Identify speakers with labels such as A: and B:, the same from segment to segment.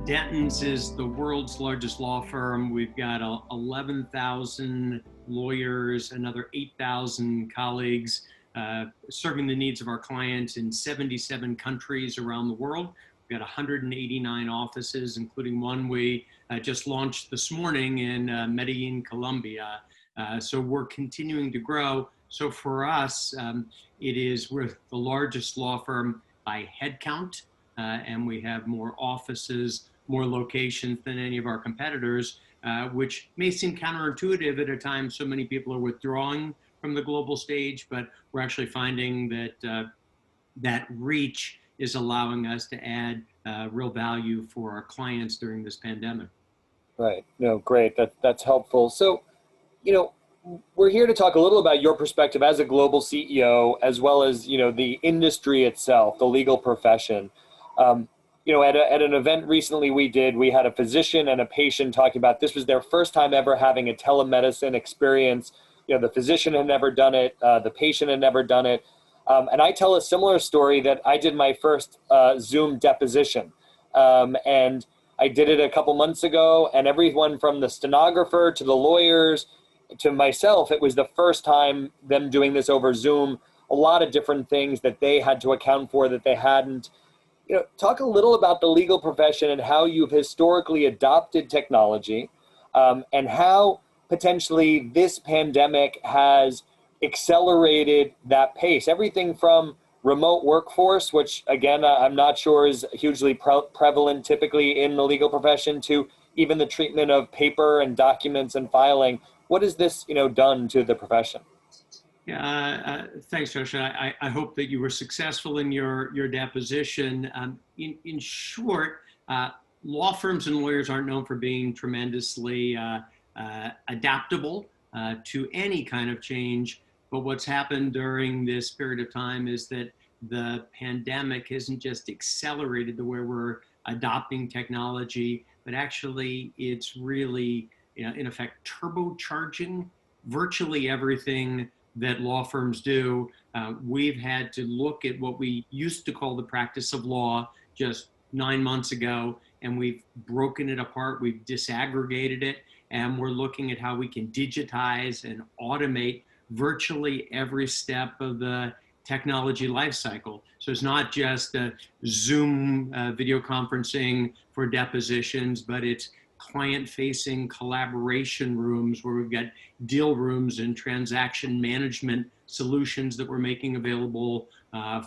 A: Dentons is the world's largest law firm. We've got 11,000 lawyers, another 8,000 colleagues, serving the needs of our clients in 77 countries around the world. We've got 189 offices, including one we just launched this morning in Medellin, Colombia. So we're continuing to grow. So for us, we're the largest law firm by headcount, and we have more offices, more locations than any of our competitors, which may seem counterintuitive at a time so many people are withdrawing from the global stage, but we're actually finding that that reach is allowing us to add real value for our clients during this pandemic.
B: Right. No, great. That's helpful. So, we're here to talk a little about your perspective as a global CEO, as well as, the industry itself, the legal profession. At an event recently we had a physician and a patient talking about this was their first time ever having a telemedicine experience. The physician had never done it. The patient had never done it. And I tell a similar story that I did my first Zoom deposition. And I did it a couple months ago, and everyone from the stenographer to the lawyers to myself, it was the first time them doing this over Zoom. A lot of different things that they had to account for that they hadn't. Talk a little about the legal profession and how you've historically adopted technology, and how potentially this pandemic has accelerated that pace. Everything from remote workforce, which again, I'm not sure is hugely prevalent typically in the legal profession, to even the treatment of paper and documents and filing. What has this, done to the profession?
A: Yeah, thanks, Josh. I hope that you were successful in your deposition. In short, law firms and lawyers aren't known for being tremendously adaptable to any kind of change. But what's happened during this period of time is that the pandemic hasn't just accelerated the way we're adopting technology, but actually it's really, in effect, turbocharging virtually everything that law firms do. We've had to look at what we used to call the practice of law just 9 months ago, and we've broken it apart, we've disaggregated it, and we're looking at how we can digitize and automate virtually every step of the technology lifecycle. So it's not just Zoom video conferencing for depositions, but it's client-facing collaboration rooms where we've got deal rooms and transaction management solutions that we're making available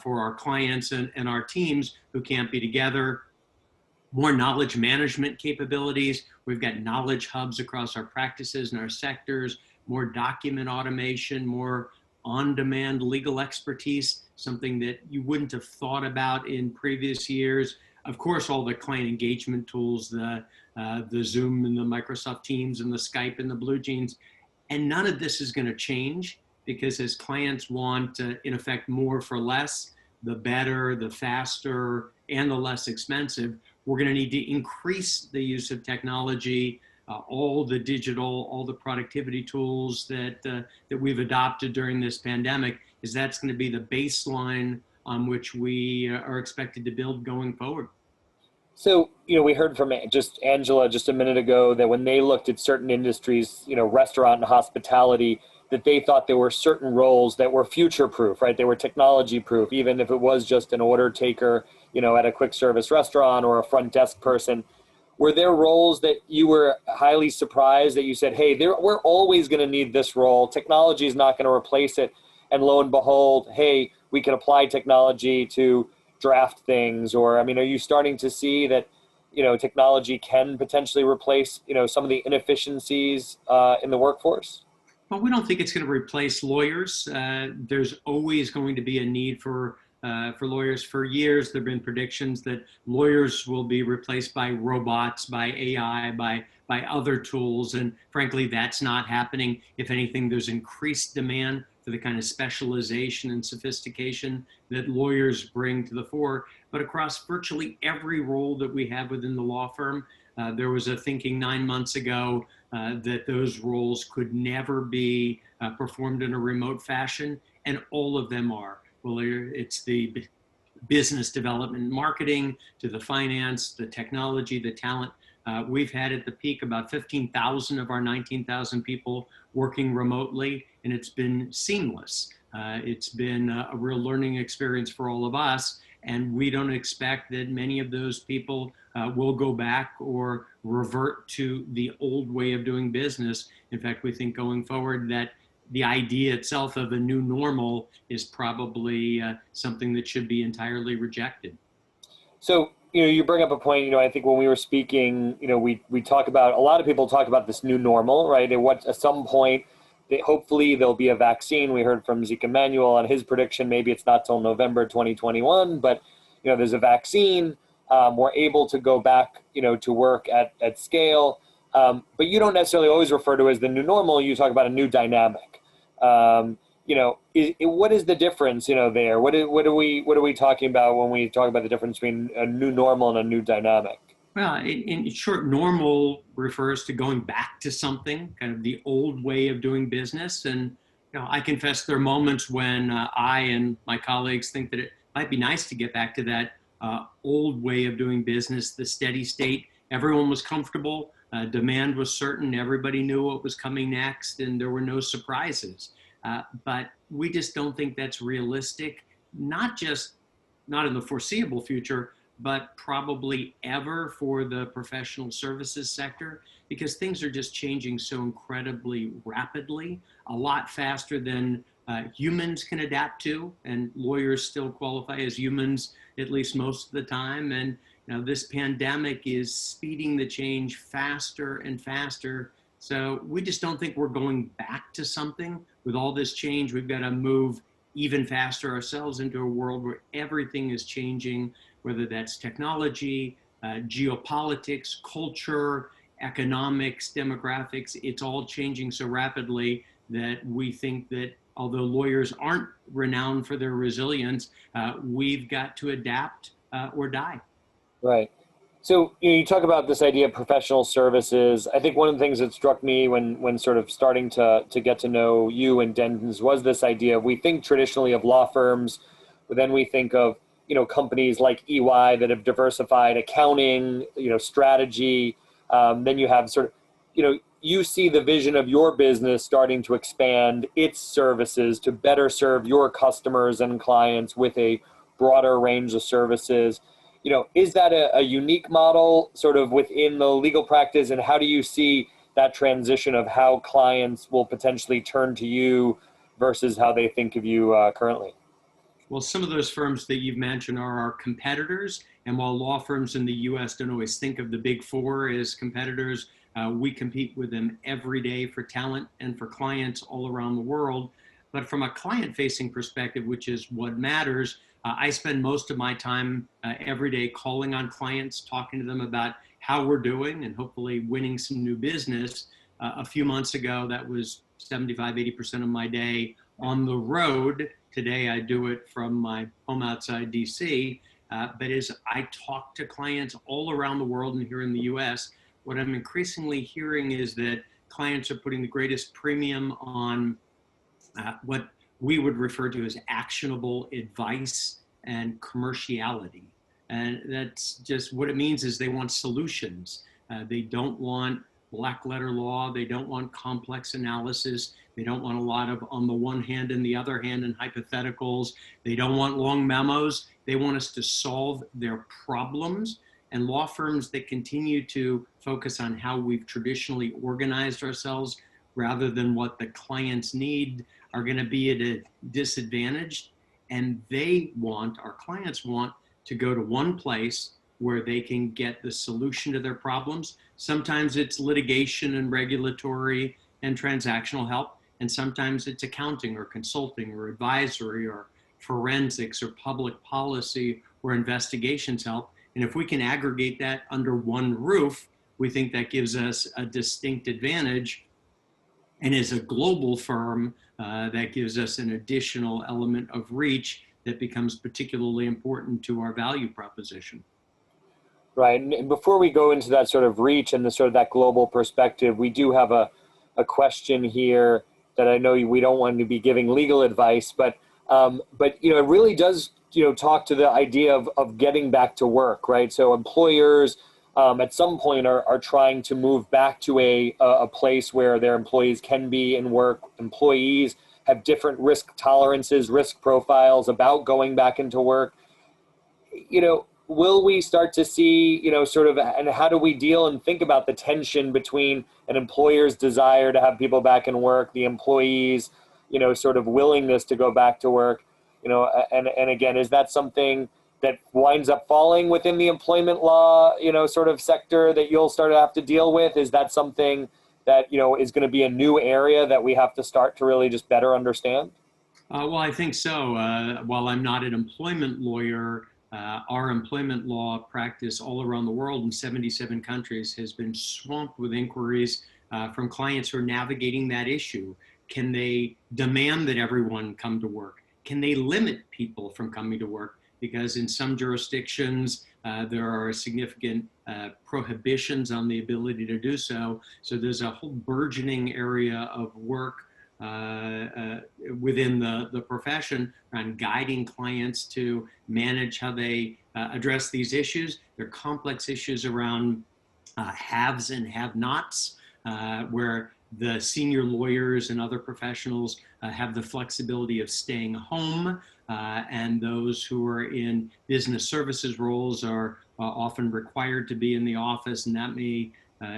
A: for our clients and our teams who can't be together. More knowledge management capabilities. We've got knowledge hubs across our practices and our sectors, more document automation, more on-demand legal expertise, something that you wouldn't have thought about in previous years. Of course, all the client engagement tools, the Zoom and the Microsoft Teams and the Skype and the Blue Jeans. And none of this is going to change, because as clients want, in effect, more for less, the better, the faster, and the less expensive, we're going to need to increase the use of technology, all the digital, all the productivity tools that we've adopted during this pandemic, is that's going to be the baseline on which we are expected to build going forward.
B: So, we heard from just Angela just a minute ago that when they looked at certain industries, restaurant and hospitality, that they thought there were certain roles that were future-proof, right? They were technology-proof, even if it was just an order taker, at a quick service restaurant or a front desk person. Were there roles that you were highly surprised that you said, hey, we're always going to need this role. Technology is not going to replace it. And lo and behold, hey, we can apply technology to draft things? Or, are you starting to see that, technology can potentially replace, some of the inefficiencies in the workforce?
A: Well, we don't think it's going to replace lawyers. There's always going to be a need for lawyers. For years, there have been predictions that lawyers will be replaced by robots, by AI, by other tools. And frankly, that's not happening. If anything, there's increased demand for the kind of specialization and sophistication that lawyers bring to the fore. But across virtually every role that we have within the law firm, there was a thinking 9 months ago that those roles could never be performed in a remote fashion, and all of them are. Well, it's the business development and marketing to the finance, the technology, the talent. We've had at the peak about 15,000 of our 19,000 people working remotely, and it's been seamless. It's been a real learning experience for all of us, and we don't expect that many of those people will go back or revert to the old way of doing business. In fact, we think going forward that the idea itself of a new normal is probably something that should be entirely rejected.
B: So, you bring up a point, I think when we were speaking, we talk about, a lot of people talk about this new normal, right? And at some point, hopefully there'll be a vaccine. We heard from Zeke Emanuel on his prediction, maybe it's not till November 2021, but, there's a vaccine. We're able to go back, to work at scale. But you don't necessarily always refer to it as the new normal. You talk about a new dynamic. What is the difference, there? What are we talking about when we talk about the difference between a new normal and a new dynamic?
A: Well, in short, normal refers to going back to something, kind of the old way of doing business. And I confess there are moments when I and my colleagues think that it might be nice to get back to that old way of doing business, the steady state. Everyone was comfortable. Demand was certain. Everybody knew what was coming next, and there were no surprises. But we just don't think that's realistic, not in the foreseeable future, but probably ever for the professional services sector, because things are just changing so incredibly rapidly, a lot faster than humans can adapt to, and lawyers still qualify as humans at least most of the time. And this pandemic is speeding the change faster and faster. So we just don't think we're going back to something. With all this change, we've got to move even faster ourselves into a world where everything is changing, whether that's technology, geopolitics, culture, economics, demographics. It's all changing so rapidly that we think that although lawyers aren't renowned for their resilience, we've got to adapt or die.
B: Right. So you talk about this idea of professional services. I think one of the things that struck me when sort of starting to get to know you and Dentons was this idea. We think traditionally of law firms, but then we think of companies like EY that have diversified accounting, strategy. Then you have sort of you see the vision of your business starting to expand its services to better serve your customers and clients with a broader range of services. Is that a unique model sort of within the legal practice, and how do you see that transition of how clients will potentially turn to you versus how they think of you currently?
A: Well, some of those firms that you've mentioned are our competitors, and while law firms in the U.S. don't always think of the big four as competitors, we compete with them every day for talent and for clients all around the world. But from a client-facing perspective, which is what matters, I spend most of my time every day calling on clients, talking to them about how we're doing and hopefully winning some new business. A few months ago, that was 75-80% of my day on the road. Today, I do it from my home outside DC. But as I talk to clients all around the world and here in the US, what I'm increasingly hearing is that clients are putting the greatest premium on what we would refer to as actionable advice and commerciality. And that's just what it means is they want solutions. They don't want black letter law. They don't want complex analysis. They don't want a lot of on the one hand and the other hand and hypotheticals. They don't want long memos. They want us to solve their problems. And law firms that continue to focus on how we've traditionally organized ourselves rather than what the clients need are going to be at a disadvantage. And our clients want to go to one place where they can get the solution to their problems. Sometimes it's litigation and regulatory and transactional help. And sometimes it's accounting or consulting or advisory or forensics or public policy or investigations help. And if we can aggregate that under one roof, we think that gives us a distinct advantage. And as a global firm, that gives us an additional element of reach that becomes particularly important to our value proposition.
B: Right. And before we go into that sort of reach and the sort of that global perspective, we do have a question here that I know we don't want to be giving legal advice, but it really does talk to the idea of getting back to work, right? So employers at some point are trying to move back to a place where their employees can be in work. Employees have different risk tolerances, risk profiles about going back into work. Will we start to see, sort of, and how do we deal and think about the tension between an employer's desire to have people back in work, the employees, sort of willingness to go back to work, and again, is that something that winds up falling within the employment law, sort of sector that you'll start to have to deal with? Is that something that, is going to be a new area that we have to start to really just better understand?
A: Well, I think so. While I'm not an employment lawyer, our employment law practice all around the world in 77 countries has been swamped with inquiries from clients who are navigating that issue. Can they demand that everyone come to work? Can they limit people from coming to work? Because in some jurisdictions, there are significant prohibitions on the ability to do so. So there's a whole burgeoning area of work within the profession around guiding clients to manage how they address these issues. They're complex issues around haves and have-nots, where the senior lawyers and other professionals have the flexibility of staying home, and those who are in business services roles are often required to be in the office, and that may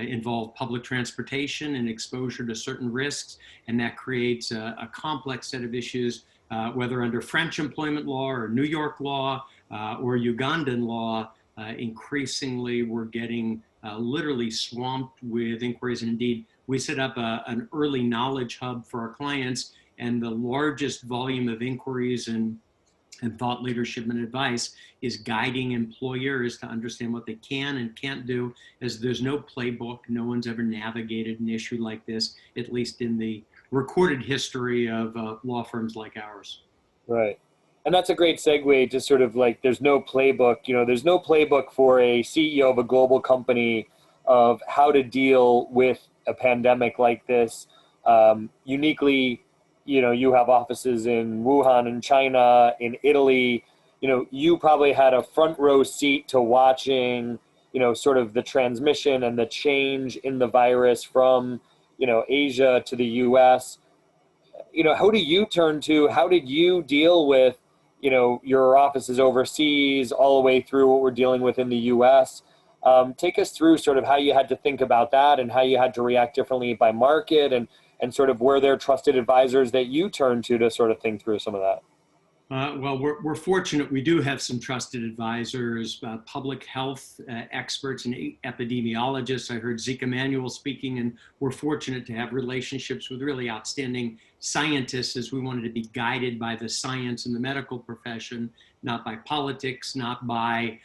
A: involve public transportation and exposure to certain risks, and that creates a complex set of issues, whether under French employment law or New York law or Ugandan law. Increasingly, we're getting literally swamped with inquiries, and indeed, we set up an early knowledge hub for our clients, and the largest volume of inquiries and thought leadership and advice is guiding employers to understand what they can and can't do, as there's no playbook. No one's ever navigated an issue like this, at least in the recorded history of law firms like ours.
B: Right. And that's a great segue to sort of like, there's no playbook, there's no playbook for a CEO of a global company of how to deal with a pandemic like this. Uniquely, you have offices in Wuhan, in China, in Italy. You probably had a front row seat to watching, sort of the transmission and the change in the virus from, Asia to the US. Who do you turn to? How did you deal with, your offices overseas all the way through what we're dealing with in the US? Take us through sort of how you had to think about that and how you had to react differently by market, and sort of were there trusted advisors that you turned to sort of think through some of that?
A: Well, we're fortunate. We do have some trusted advisors, public health experts and epidemiologists. I heard Zeke Emanuel speaking, and we're fortunate to have relationships with really outstanding scientists, as we wanted to be guided by the science in the medical profession, not by politics, not by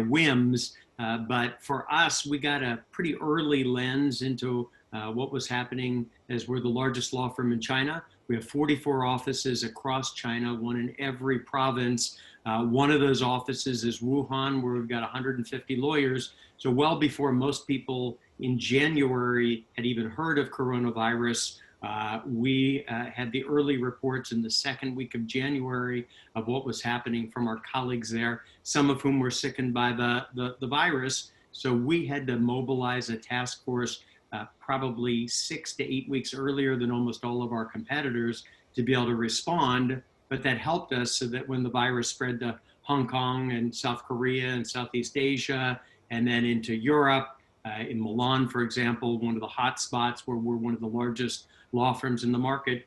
A: whims. But for us, we got a pretty early lens into what was happening, as we're the largest law firm in China. We have 44 offices across China, one in every province. One of those offices is Wuhan, where we've got 150 lawyers. So well before most people in January had even heard of coronavirus, we had the early reports in the second week of January of what was happening from our colleagues there, some of whom were sickened by the virus. So we had to mobilize a task force probably 6 to 8 weeks earlier than almost all of our competitors to be able to respond. But that helped us, so that when the virus spread to Hong Kong and South Korea and Southeast Asia, and then into Europe, in Milan, for example, one of the hot spots where we're one of the largest law firms in the market,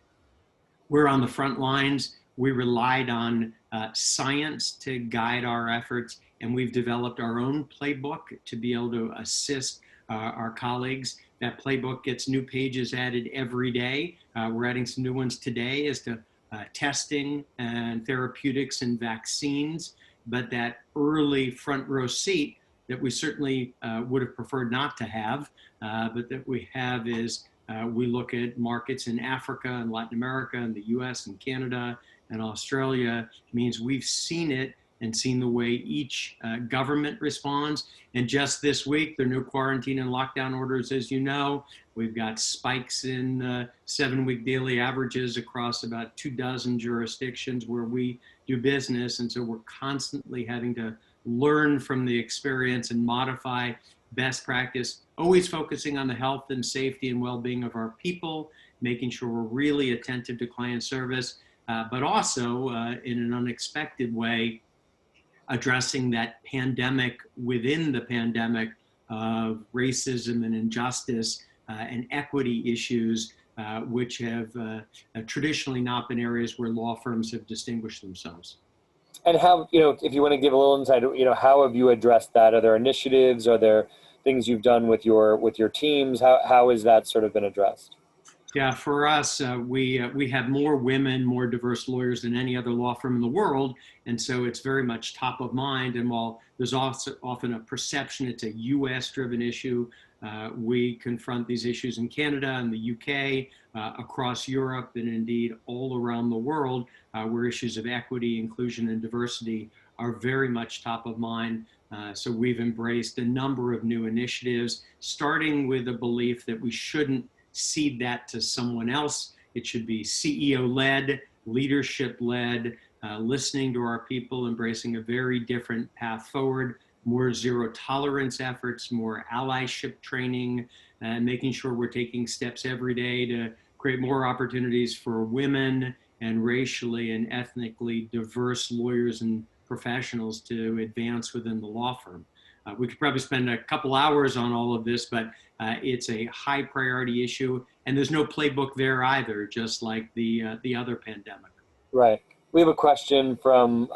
A: we're on the front lines. We relied on science to guide our efforts, and we've developed our own playbook to be able to assist our colleagues. That playbook gets new pages added every day. We're adding some new ones today as to testing and therapeutics and vaccines. But that early front row seat that we certainly would have preferred not to have, but that we have, is we look at markets in Africa and Latin America and the US and Canada and Australia. It means we've seen it and seen the way each government responds. And just this week, there are new quarantine and lockdown orders, as you know. We've got spikes in 7-week daily averages across about 24 jurisdictions where we do business. And so we're constantly having to learn from the experience and modify best practice, always focusing on the health and safety and well-being of our people, making sure we're really attentive to client service, but also in an unexpected way, addressing that pandemic within the pandemic of racism and injustice and equity issues, which have traditionally not been areas where law firms have distinguished themselves.
B: And how, if you want to give a little insight, how have you addressed that? Are there initiatives? Are there things you've done with your teams? How has that sort of been addressed?
A: Yeah, for us, we have more women, more diverse lawyers than any other law firm in the world, and so it's very much top of mind. And while there's also often a perception it's a U.S.-driven issue, we confront these issues in Canada and the U.K., across Europe, and indeed all around the world, where issues of equity, inclusion, and diversity are very much top of mind. So we've embraced a number of new initiatives, starting with a belief that we shouldn't cede that to someone else. It should be CEO-led, leadership-led, listening to our people, embracing a very different path forward, more zero tolerance efforts, more allyship training, and making sure we're taking steps every day to create more opportunities for women and racially and ethnically diverse lawyers and professionals to advance within the law firm. We could probably spend a couple hours on all of this, but it's a high priority issue, and there's no playbook there either, just like the other pandemic.
B: Right. We have a question from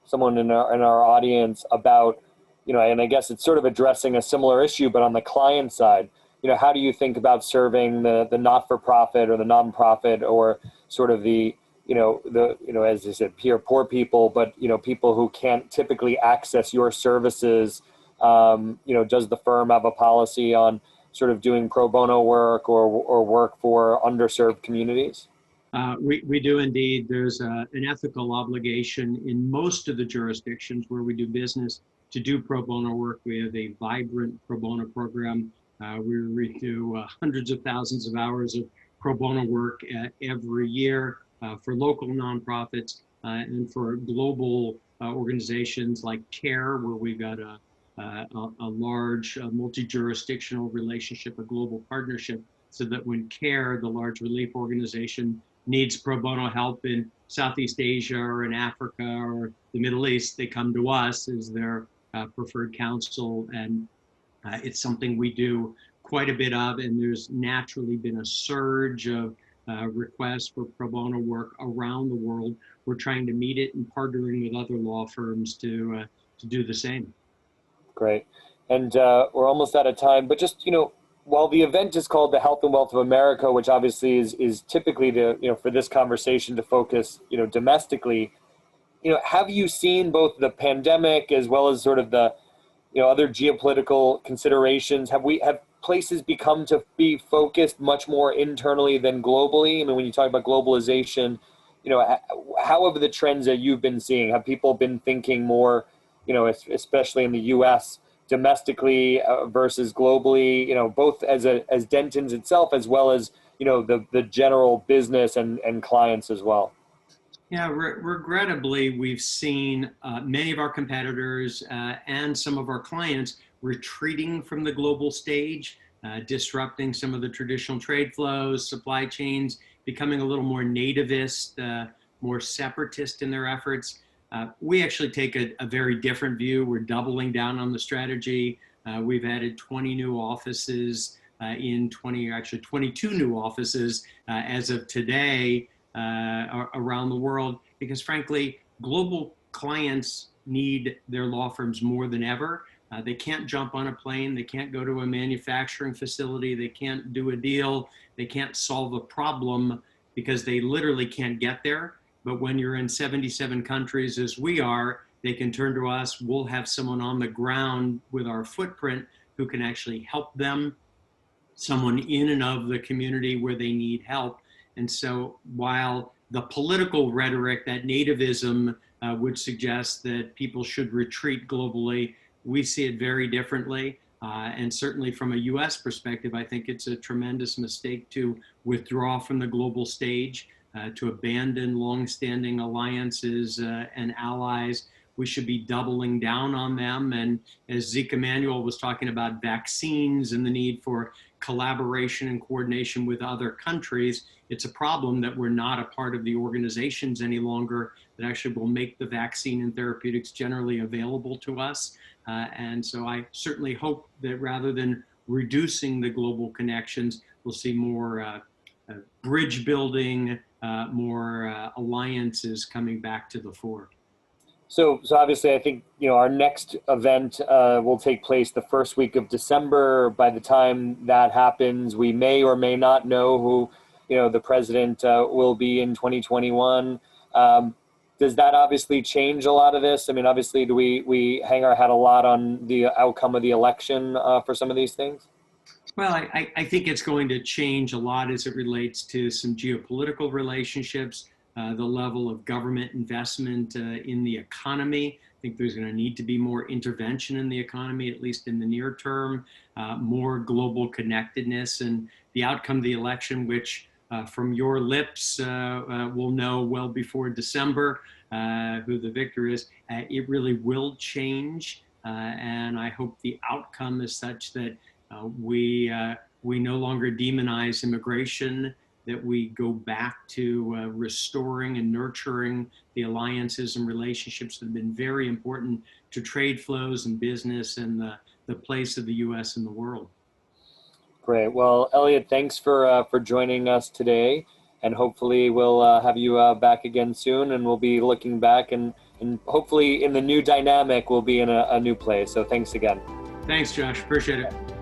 B: someone in our audience about, and I guess it's sort of addressing a similar issue, but on the client side, how do you think about serving the not-for-profit or the nonprofit, or sort of the as I said, poor people, but, people who can't typically access your services? Does the firm have a policy on sort of doing pro bono work or work for underserved communities?
A: We do indeed. There's an ethical obligation in most of the jurisdictions where we do business to do pro bono work. We have a vibrant pro bono program. We do hundreds of thousands of hours of pro bono work every year for local nonprofits and for global organizations like CARE, where we've got a large multi-jurisdictional relationship, a global partnership, so that when CARE, the large relief organization, needs pro bono help in Southeast Asia or in Africa or the Middle East, they come to us as their preferred counsel. And it's something we do quite a bit of, and there's naturally been a surge of requests for pro bono work around the world. We're trying to meet it and partnering with other law firms to do the same.
B: Great. And we're almost out of time, but just, while the event is called the Health and Wealth of America, which obviously is typically for this conversation to focus, domestically, have you seen both the pandemic as well as sort of the, other geopolitical considerations? Have places become to be focused much more internally than globally? I mean, when you talk about globalization, how have the trends that you've been seeing? Have people been thinking more, especially in the U.S., domestically versus globally, both as Dentons itself, as well as, the general business and clients as well?
A: Yeah, regrettably, we've seen many of our competitors and some of our clients retreating from the global stage, disrupting some of the traditional trade flows, supply chains, becoming a little more nativist, more separatist in their efforts. We actually take a very different view. We're doubling down on the strategy. We've added 20 new offices actually 22 new offices as of today around the world, because frankly, global clients need their law firms more than ever. They can't jump on a plane. They can't go to a manufacturing facility. They can't do a deal. They can't solve a problem because they literally can't get there. But when you're in 77 countries, as we are, they can turn to us. We'll have someone on the ground with our footprint who can actually help them, someone in and of the community where they need help. And so while the political rhetoric, that nativism would suggest that people should retreat globally. We see it very differently. And certainly from a US perspective, I think it's a tremendous mistake to withdraw from the global stage, to abandon longstanding alliances and allies. We should be doubling down on them. And as Zeke Emanuel was talking about vaccines and the need for collaboration and coordination with other countries, it's a problem that we're not a part of the organizations any longer that actually will make the vaccine and therapeutics generally available to us. And so I certainly hope that rather than reducing the global connections, we'll see more bridge building, more alliances coming back to the fore.
B: So obviously, I think our next event will take place the first week of December. By the time that happens, we may or may not know who the president will be in 2021. Does that obviously change a lot of this? I mean, obviously, do we hang our hat a lot on the outcome of the election for some of these things?
A: Well, I think it's going to change a lot as it relates to some geopolitical relationships, the level of government investment in the economy. I think there's going to need to be more intervention in the economy, at least in the near term, more global connectedness, and the outcome of the election, which from your lips, we'll know well before December who the victor is. It really will change, and I hope the outcome is such that we no longer demonize immigration, that we go back to restoring and nurturing the alliances and relationships that have been very important to trade flows and business and the place of the U.S. in the world.
B: Great. Well, Elliott, thanks for joining us today, and hopefully we'll have you back again soon, and we'll be looking back and hopefully in the new dynamic we'll be in a new place. So thanks again.
A: Thanks, Josh. Appreciate it.